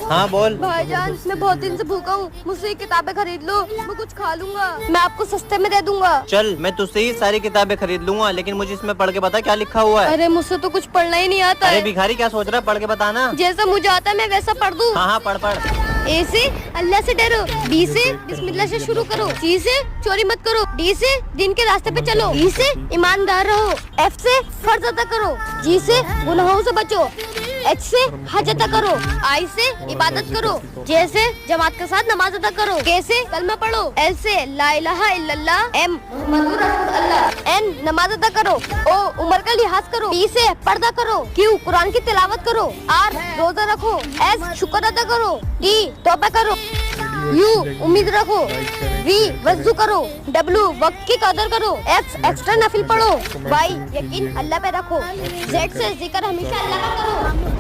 हाँ बोल। भाईजान मैं बहुत दिन से भूखा हूँ, मुझसे किताबें खरीद लो, मैं कुछ खा लूंगा, मैं आपको सस्ते में दे दूंगा। चल मैं तुझसे ही सारी किताबें खरीद लूंगा, लेकिन मुझे इसमें पढ़ के बता क्या लिखा हुआ है। अरे मुझसे तो कुछ पढ़ना ही नहीं आता अरे है। भिखारी क्या सोच रहा है, पढ़ के बताना। जैसा मुझे आता है मैं वैसा पढ़ दूँ। हाँ हाँ पढ़। ए से अल्लाह से डरो, बी से बिस्मिल्लाह से शुरू करो, सी से चोरी मत करो, डी से दिन के रास्ते पे चलो, ई से ईमानदार रहो, एफ से फर्ज अदा करो, जी से गुनाहों से बचो, एच से हज अदा करो, आई से इबादत करो, जे से जमात के साथ नमाज अदा करो, के से कलमा पढ़ो, एल से ला इलाहा इल्लल्लाह, एम मुहम्मदुर रसूलुल्लाह, एन नमाज अदा करो, ओ उम्र का लिहाज करो, पी से पर्दा करो, क्यू कुरान की तिलावत करो, आर रोजा रखो, एस शुक्र अदा करो, टी तौबा करो, यू उम्मीद रखो, वी वज़ू करो, डब्ल्यू वक्त की कदर करो, एक्स एक्स्ट्रा नफिल पढ़ो, वाई यकीन अल्लाह पे रखो, जेड से जिक्र हमेशा अल्लाह का करो।